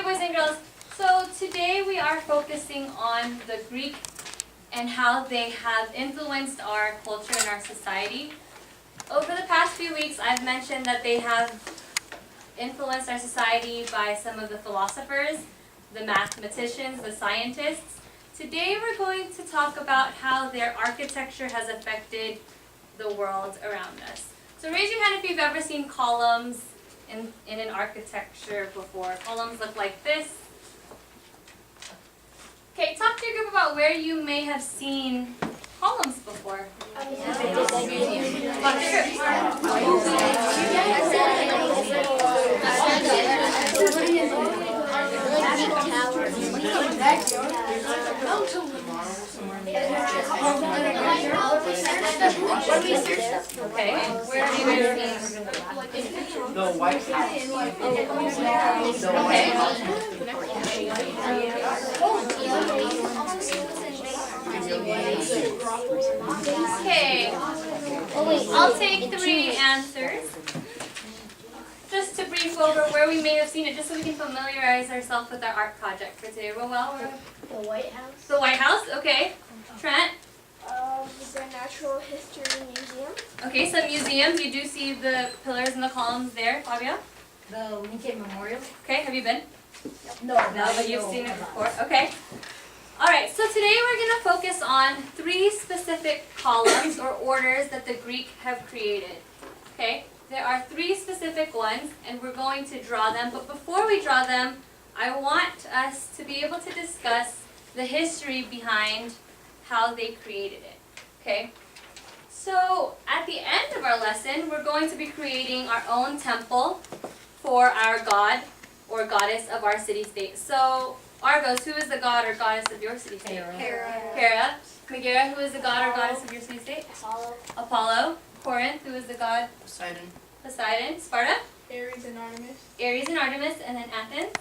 Okay, boys and girls, so today we are focusing on the Greek and how they have influenced our culture and our society. Over the past few weeks, I've mentioned that they have influenced our society by some of the philosophers, the mathematicians, the scientists. Today we're going to talk about how their architecture has affected the world around us. So raise your hand if you've ever seen columns in an architecture before. Columns look like this. Okay, talk to your group about where you may have seen columns before. Okay, where have you guys seen? The White House. Okay, I'll take 3 answers. Just to brief over where we may have seen it, just so we can familiarize ourselves with our art project for today. Well, The White House. the White House, okay. Trent? The Natural History Museum. Okay, some museums. You do see the pillars and the columns there. Fabio? The Lincoln Memorial? Okay, have you been? No, But you've seen it before. Okay. Alright, so today we're going to focus on 3 specific columns or orders that the Greek have created. Okay? There are 3 specific ones, and we're going to draw them. But before we draw them, I want us to be able to discuss the history behind how they created it. Okay? So, at the end of our lesson, we're going to be creating our own temple for our god or goddess of our city-state. So, Argos, who is the god or goddess of your city-state? Hera. Megara, who is the god or goddess of your city-state? Apollo. Corinth, who is the god? Poseidon. Sparta? Ares and Artemis. Ares and Artemis. And then Athens?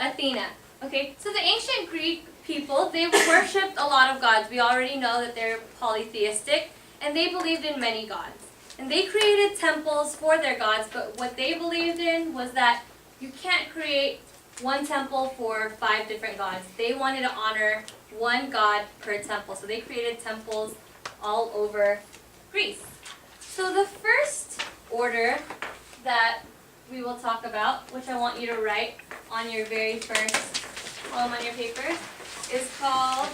Athena. Okay, so the ancient Greek people, they worshipped a lot of gods. We already know that they're polytheistic, and they believed in many gods. And they created temples for their gods, but what they believed in was that you can't create one temple for 5 different gods. They wanted to honor one god per temple, so they created temples all over Greece. So the first order that we will talk about, which I want you to write on your very first column on your paper, is called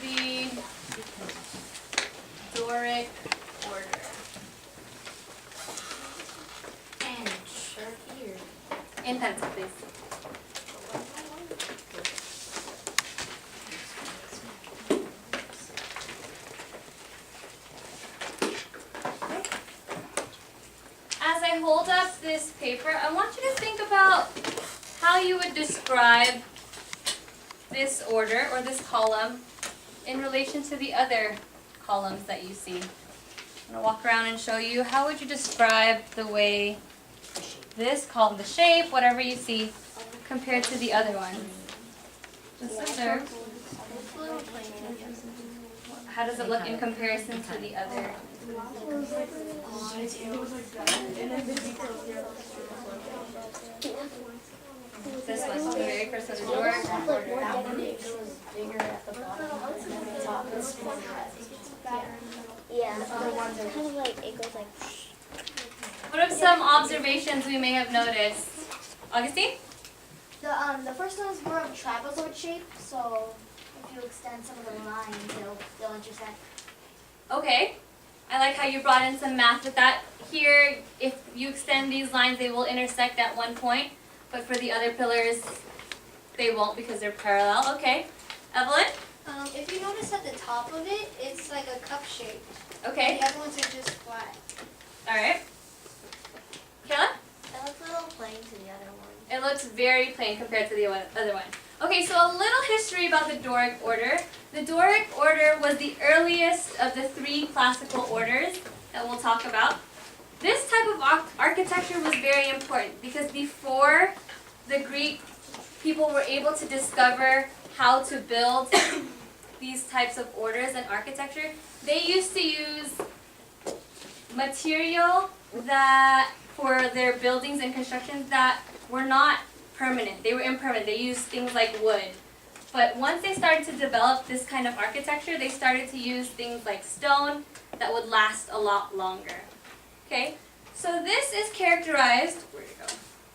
the Doric order. And sharp here. In pencil, please. As I hold up this paper, I want you to think about how you would describe this order or this column in relation to the other columns that you see. I'm going to walk around and show you how would you describe the way this column, the shape, whatever you see, compared to the other ones. Just observe. How does it look in comparison to the other? This one, the very first one, the Doric order. Bigger at the bottom and the top is smaller. Yeah, the ones that kind of like, it goes like... What are some observations we may have noticed? Augustine? The first one is more of a trapezoid shape, so if you extend some of the lines, they'll intersect. Okay. I like how you brought in some math with that. Here, if you extend these lines, they will intersect at one point, but for the other pillars, they won't because they're parallel. Okay. Evelyn? If you notice at the top of it, it's like a cup shape. Okay. The other ones are just flat. All right. Kayla? That looks a little plain to the other one. It looks very plain compared to the other one. Okay, so a little history about the Doric order. The Doric order was the earliest of the 3 classical orders that we'll talk about. This type of architecture was very important because before the Greek people were able to discover how to build these types of orders and architecture, they used to use material that for their buildings and constructions that were not permanent. They were impermanent. They used things like wood. But once they started to develop this kind of architecture, they started to use things like stone that would last a lot longer. Okay? So this is characterized, where'd it go,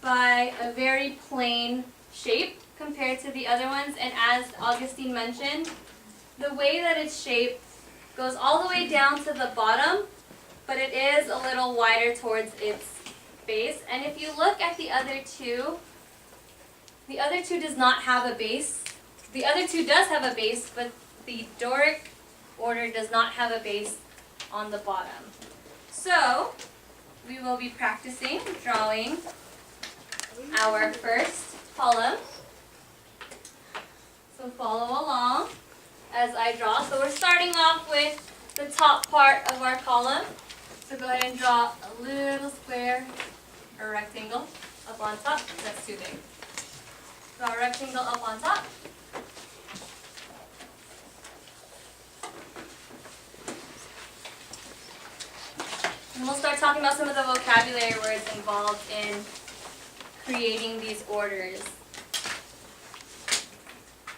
by a very plain shape compared to the other ones. And as Augustine mentioned, the way that it's shaped goes all the way down to the bottom, but it is a little wider towards its base. And if you look at the other two does not have a base. The other two does have a base, but the Doric order does not have a base on the bottom. So we will be practicing drawing our first column. So follow along as I draw. So we're starting off with the top part of our column. So go ahead and draw a little square or rectangle up on top. That's too big. Draw a rectangle up on top. And we'll start talking about some of the vocabulary words involved in creating these orders.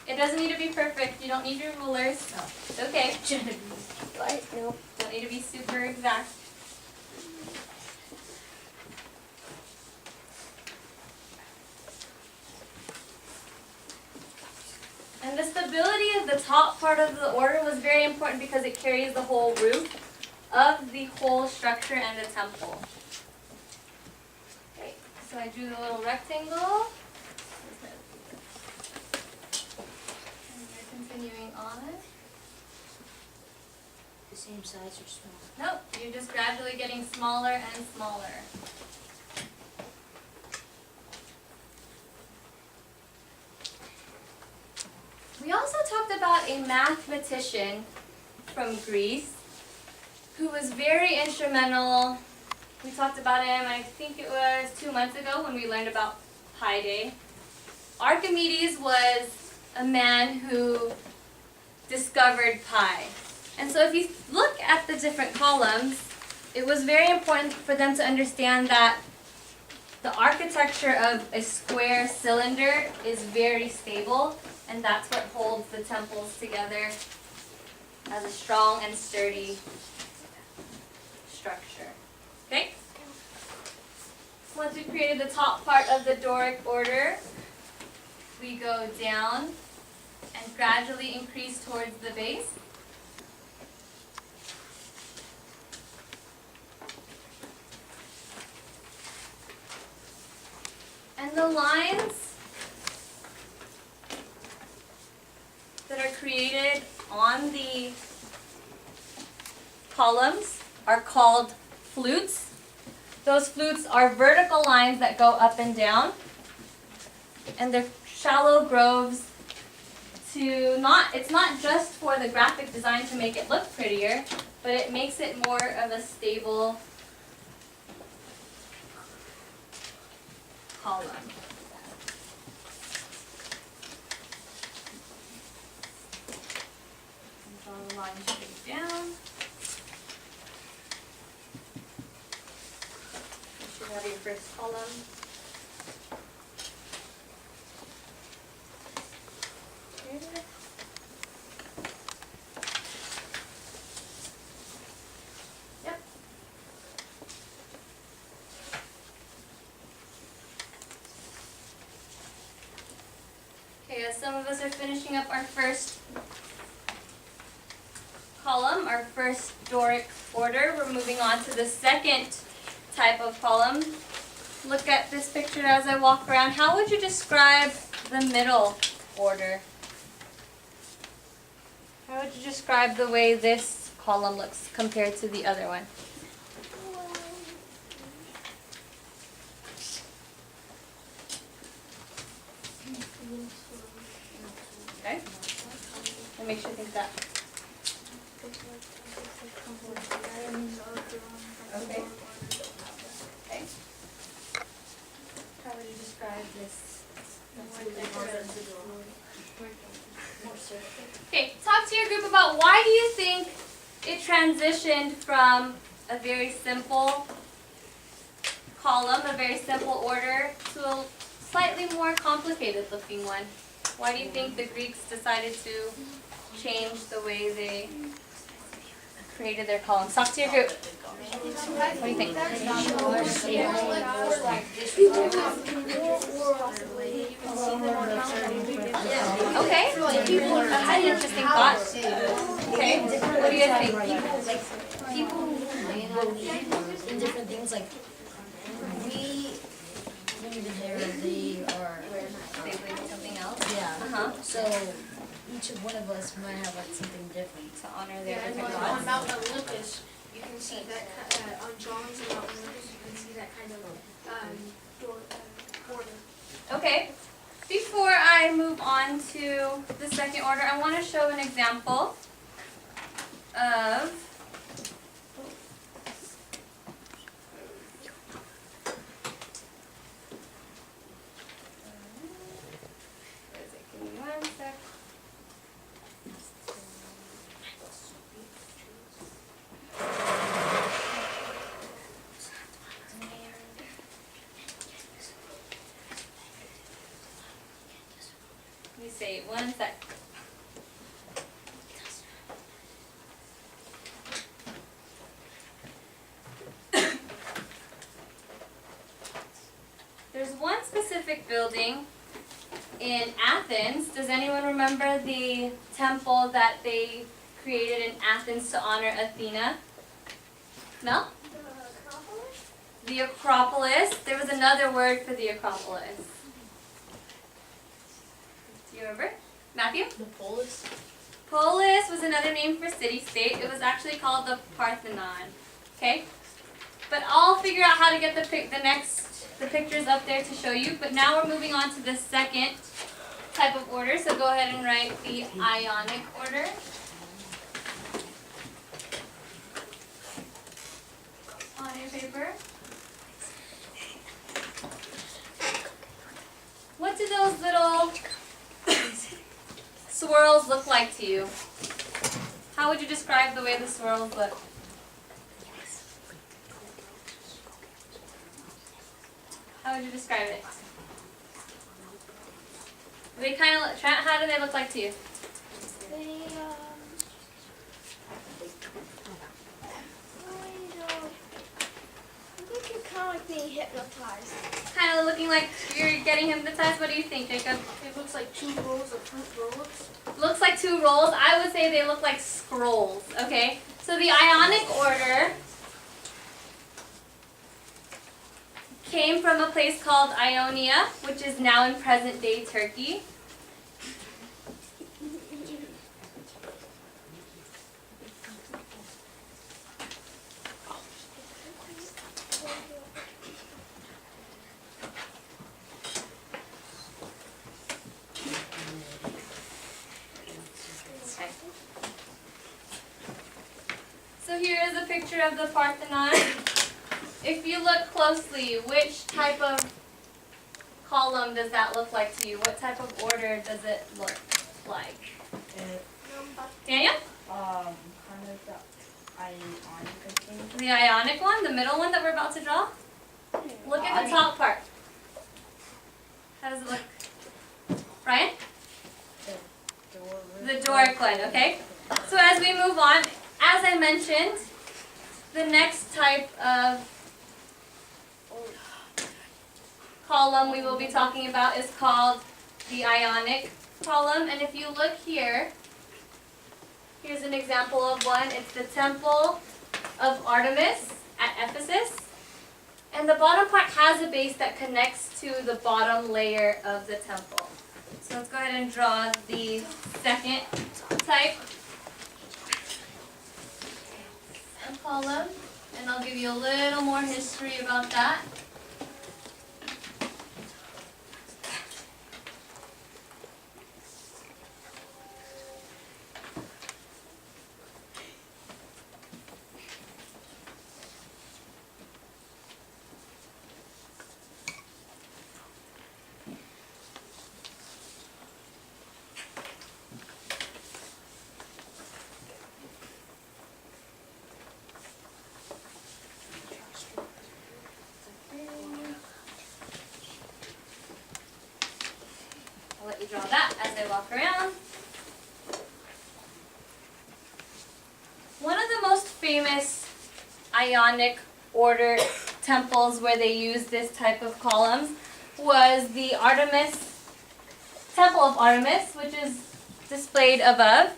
It doesn't need to be perfect. You don't need your rulers. No. It's okay. What? No. Don't need to be super exact. And the stability of the top part of the order was very important because it carries the whole roof of the whole structure and the temple. Okay, so I drew the little rectangle. And we're continuing on it. The same size or small? Nope, you're just gradually getting smaller and smaller. We also talked about a mathematician from Greece who was very instrumental. We talked about him, I think it was 2 months ago when we learned about Pi Day. Archimedes was a man who discovered pi. And so if you look at the different columns, it was very important for them to understand that the architecture of a square cylinder is very stable, and that's what holds the temples together as a strong and sturdy structure. Okay? Once we've created the top part of the Doric order, we go down and gradually increase towards the base. And the lines that are created on the columns are called flutes. Those flutes are vertical lines that go up and down, and they're shallow groves it's not just for the graphic design to make it look prettier, but it makes it more of a stable column. Draw the line straight down. You should have your first column. Here. Yep. Okay, as some of us are finishing up our first column, our first Doric order, we're moving on to the second type of column. Look at this picture as I walk around. How would you describe the middle order? How would you describe the way this column looks compared to the other one? Okay. What makes you think that? Okay. Okay. How would you describe this? Okay, talk to your group about why do you think it transitioned from a very simple column, a very simple order, to slightly more complicated looking one. Why do you think the Greeks decided to change the way they created their columns? Talk to your group. What do you think? Okay. That's an interesting thought. Okay. What do you guys think? People believe in different things, like we believe in there, they are, They believe in something else. yeah. So each of one of us might have like something different. To honor their And different on gods. Mount Olympus, you can see that, on John's and Mount Olympus, you can see that kind of, border. Okay. Before I move on to the second order, I want to show an example of where is it? Give me one sec. Let me say one sec. There's one specific building in Athens. Does anyone remember the temple that they created in Athens to honor Athena? No? The Acropolis. There was another word for the Acropolis. Do you remember? Matthew? The Polis? Polis was another name for city-state. It was actually called the Parthenon. Okay? But I'll figure out how to get the pictures up there to show you. But now we're moving on to the second type of order. So go ahead and write the Ionic order. On your paper. What do those little swirls look like to you? How would you describe the way the swirls look? How would you describe it? They kind of. How do they look like to you? They, I think you're kind of like being hypnotized. Kind of looking like you're getting hypnotized. What do you think, Jacob? It looks like 2 rows of fruit roll-ups. Looks like 2 rolls. I would say they look like scrolls. Okay. So the Ionic order came from a place called Ionia, which is now in present-day Turkey. So here is a picture of the Parthenon. If you look closely, which type of column does that look like to you? What type of order does it look like? Daniel? Kind of the Ionic, I think. The Ionic one, the middle one that we're about to draw? Look at the top part. How does it look? Ryan? The Doric one, okay? So as we move on, as I mentioned, the next type of column we will be talking about is called the Ionic column. And if you look here, here's an example of one. It's the Temple of Artemis at Ephesus. And the bottom part has a base that connects to the bottom layer of the temple. So let's go ahead and draw the second type of column. And I'll give you a little more history about that. I'll let you draw that as I walk around. One of the most famous Ionic order temples where they used this type of columns was the Temple of Artemis, which is displayed above.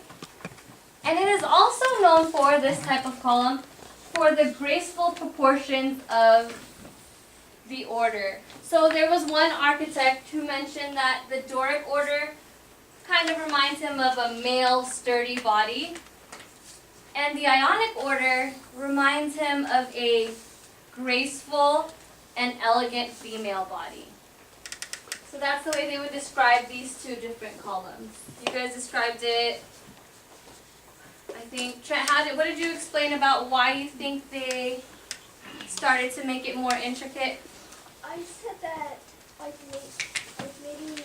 And it is also known for this type of column for the graceful proportions of the order. So there was one architect who mentioned that the Doric order kind of reminds him of a male sturdy body, and the Ionic order reminds him of a graceful and elegant female body. So that's the way they would describe these two different columns. You guys described it, I think. Trent, what did you explain about why you think they started to make it more intricate? I said that maybe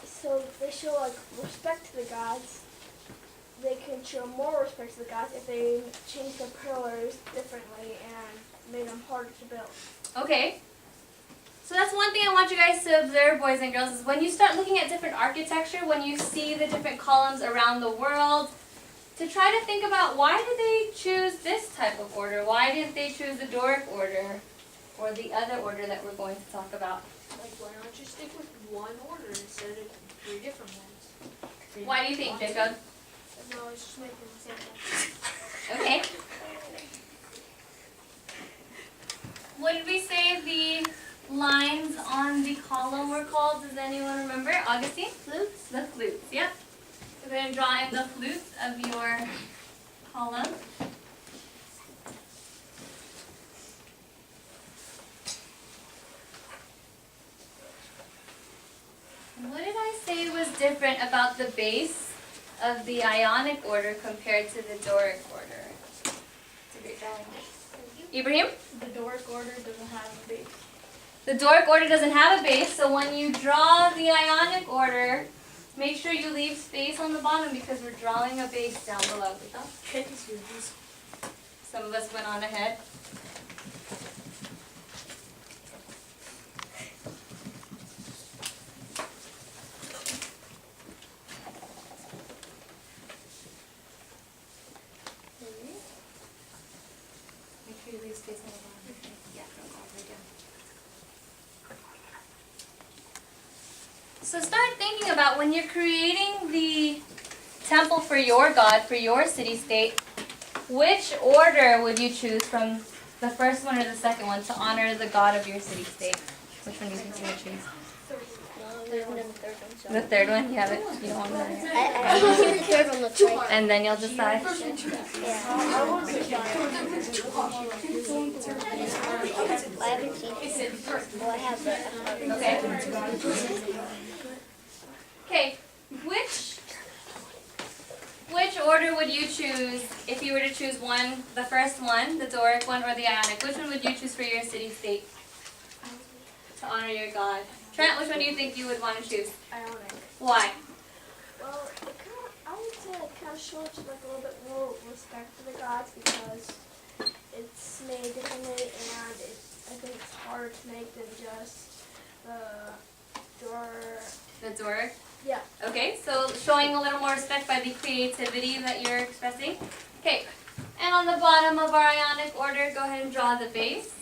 so they show respect to the gods. They can show more respect to the gods if they change the pillars differently and made them harder to build. Okay. So that's one thing I want you guys to observe, boys and girls, is when you start looking at different architecture, when you see the different columns around the world, to try to think about why did they choose this type of order? Why didn't they choose the Doric order or the other order that we're going to talk about? Like, why not just stick with one order instead of 3 different ones? Why do you think, Jacob? No, it's just making an example. Okay. What did we say the lines on the column were called? Does anyone remember? Augustine? Flutes? The flutes, yep. So go ahead and draw in the flutes of your column. And what did I say was different about the base of the Ionic order compared to the Doric order? It's a great drawing. Ibrahim? The Doric order doesn't have a base. The Doric order doesn't have a base, so when you draw the Ionic order, make sure you leave space on the bottom because we're drawing a base down below. Some of us went on ahead. Make sure you leave space on the bottom. Yeah, don't go all the way down. So start thinking about when you're creating the temple for your God, for your city-state, which order would you choose from the first one or the second one to honor the God of your city-state? Which one do you think you would choose? The third one? You have it? You don't want to know yet? I want to hear the third one looks like. And then you'll decide. Yeah. Well, I haven't seen it. Well, I have the. Okay. Okay. Which order would you choose if you were to choose one, the first one, the Doric one, or the Ionic? Which one would you choose for your city-state to honor your God? Trent, which one do you think you would want to choose? Ionic. Why? Well, I would say it kind of shows a little bit more respect for the gods because it's made differently and I think it's harder to make than just the The Doric? Yeah. Okay, so showing a little more respect by the creativity that you're expressing. Okay, and on the bottom of our Ionic order, go ahead and draw the base.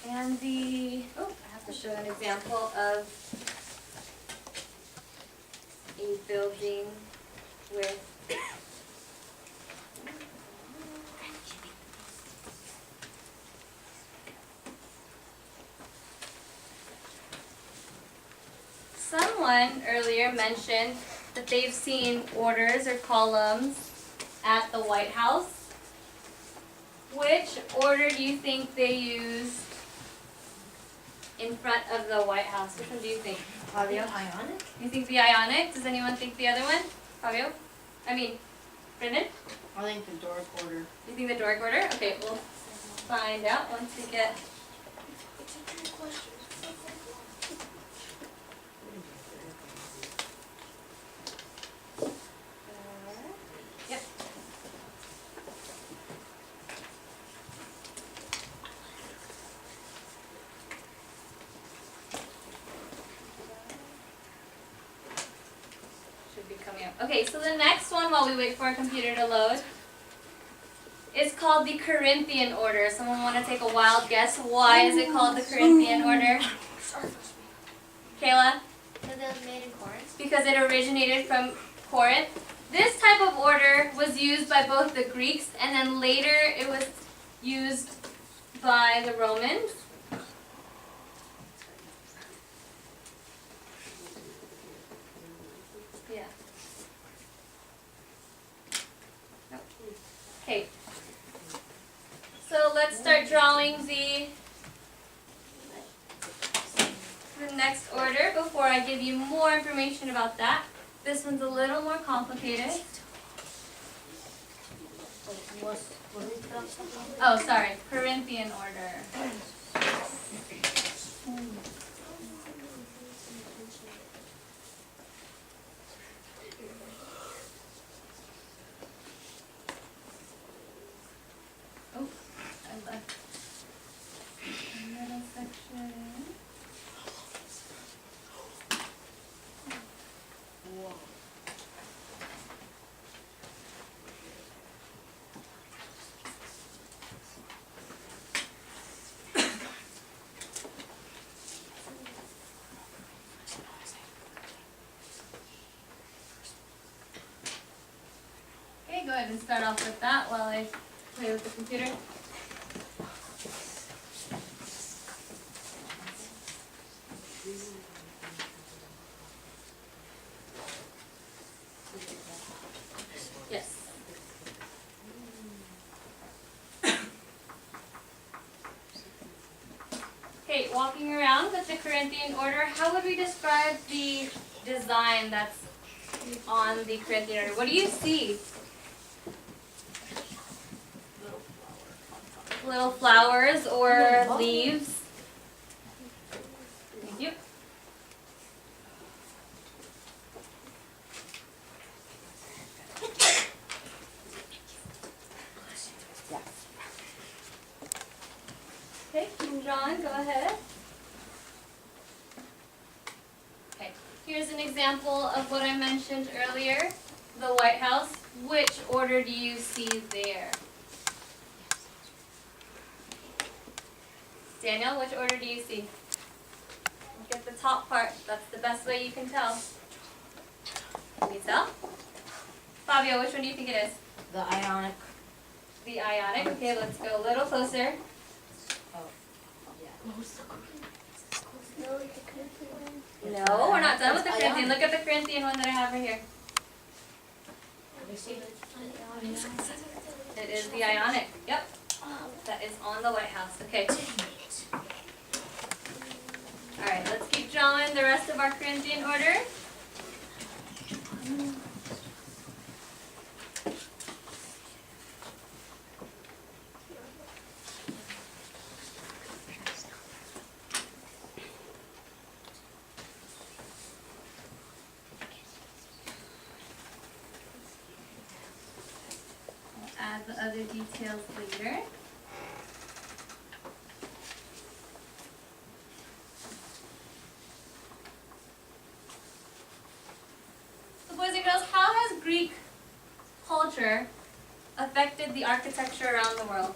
And I have to show an example of a building with someone earlier mentioned that they've seen orders or columns at the White House. Which order do you think they used in front of the White House? Which one do you think? Fabio? Ionic? You think the Ionic? Does anyone think the other one? Fabio? Brendan? I think the Doric order. You think the Doric order? Okay, we'll find out once we get... up. Okay, so the next one, while we wait for our computer to load, is called the Corinthian order. Someone want to take a wild guess? Why is it called the Corinthian order? Kayla? So they was made in Corinth. Because it originated from Corinth. This type of order was used by both the Greeks, and then later it was used by the Romans. Yeah. Nope. Okay. So let's start drawing the next order before I give you more information about that. This one's a little more complicated. Oh, sorry, Corinthian order. Oh, I left a middle section. Okay, go ahead and start off with that while I play with the computer. Yes. Okay, walking around with the Corinthian order, how would we describe the design that's on the Corinthian order? What do you see? Little flowers or leaves. Thank you. Okay, John, go ahead. Okay, here's an example of what I mentioned earlier, the White House. Which order do you see there? Daniel, which order do you see? Look at the top part. That's the best way you can tell. Can you tell? Fabio, which one do you think it is? The Ionic. The Ionic. Okay, let's go a little closer. No, we're not done with the Corinthian. Look at the Corinthian one that I have right here. It is the Ionic. Yep. That is on the White House. Okay. Alright, let's keep drawing the rest of our Corinthian order. I'll add the other details later. Boys and girls, how has Greek culture affected the architecture around the world?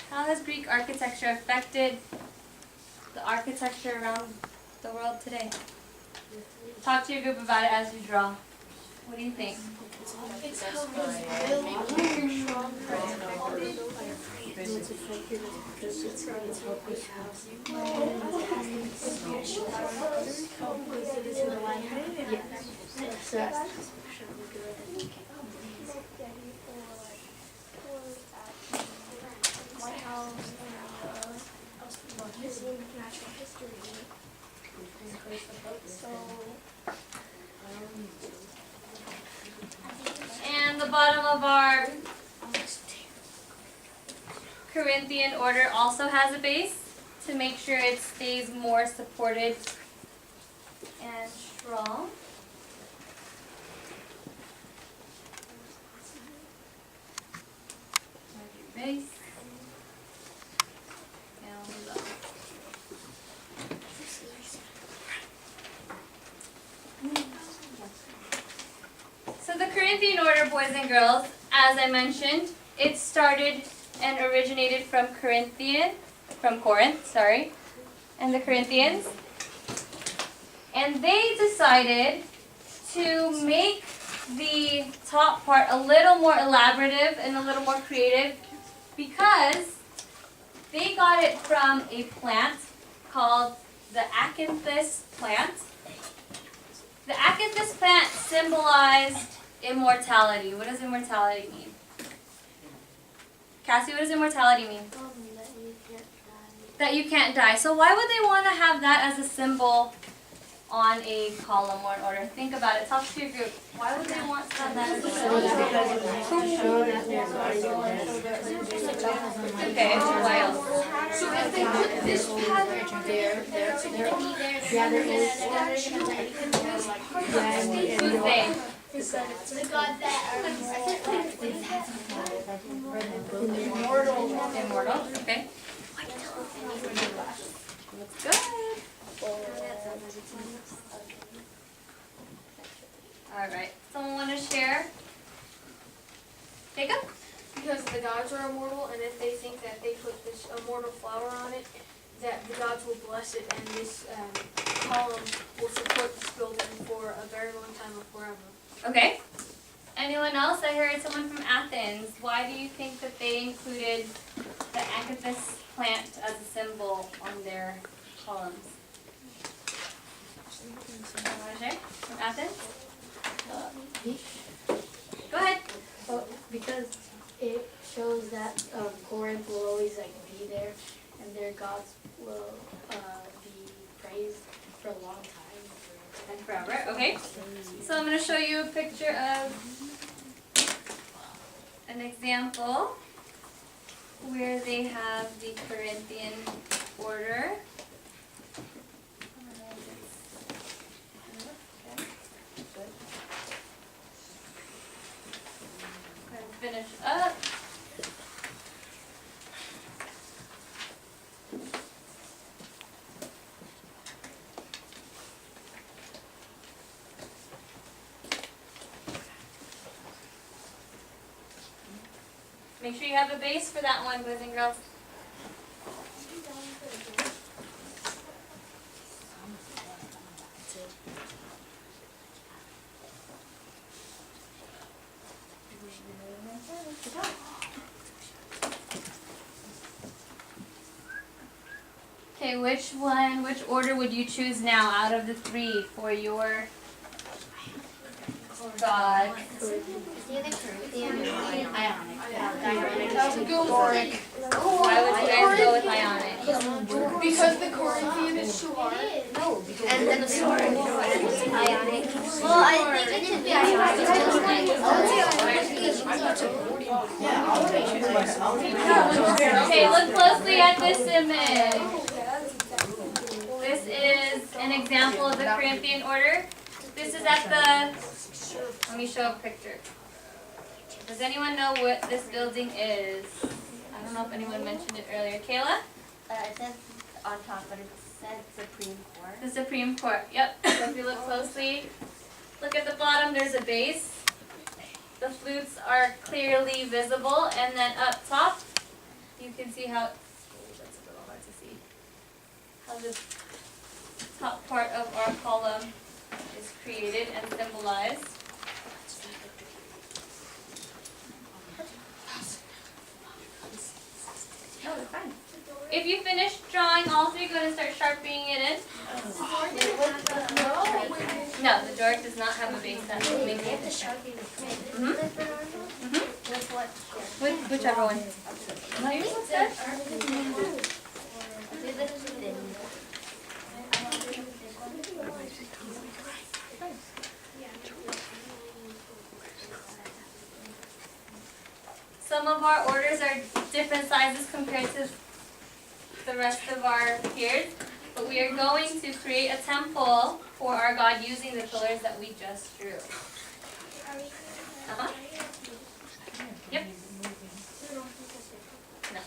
How has Greek architecture affected the architecture around the world today? Talk to your group about it as you draw. What do you think? It's how it was built, bigger, stronger, and founded. It's affected because it's what we have. White House and Museum of Natural History. So, And the bottom of our Corinthian order also has a base to make sure it stays more supported and strong. There's your base. And the Corinthian order, boys and girls, as I mentioned, it started and originated from Corinth, sorry, and the Corinthians. And they decided to make the top part a little more elaborative and a little more creative because they got it from a plant called the acanthus plant. The acanthus plant symbolized immortality. What does immortality mean? Cassie, what does immortality mean? That you can't die. So why would they want to have that as a symbol on a column or an order? Think about it. Talk to your group. Why would they want to have that as a symbol? Okay, why else? So if they put this pattern there, Who's they? The God that Immortal. Okay. Good. Alright. Someone want to share? Jacob? Because the gods are immortal, and if they think that they put this immortal flower on it, that the gods will bless it, and this column will support this building for a very long time or forever. Okay. Anyone else? I heard someone from Athens. Why do you think that they included the acanthus plant as a symbol on their columns? Someone want to share? From Athens? Go ahead. Because it shows that Corinth will always be there, and their gods will be praised for a long time. And forever. Okay. So I'm going to show you a picture of an example where they have the Corinthian order. Finish up. Make sure you have a base for that one, boys and girls. Okay, which order would you choose now out of the three for your God? I would go Doric. Why would you guys go with Ionic? Because the Corinthian is too hard. and then the Ionic. Well, I think it should be Okay, look closely at this image. This is an example of the Corinthian order. This is at the, let me show a picture. Does anyone know what this building is? I don't know if anyone mentioned it earlier. Kayla? It says on top, but it says Supreme Court. The Supreme Court, yep. So if you look closely, look at the bottom, there's a base. The flutes are clearly visible, and then up top, you can see how, that's a little hard to see, how the top part of our column is created and symbolized. No, it's fine. If you finish drawing all three, go ahead and start sharpening it in. No, the Doric does not have a base that will make it. Whichever one. Some of our orders are different sizes compared to the rest of our peers, but we are going to create a temple for our God using the pillars that we just drew. Uh-huh. Yep. No.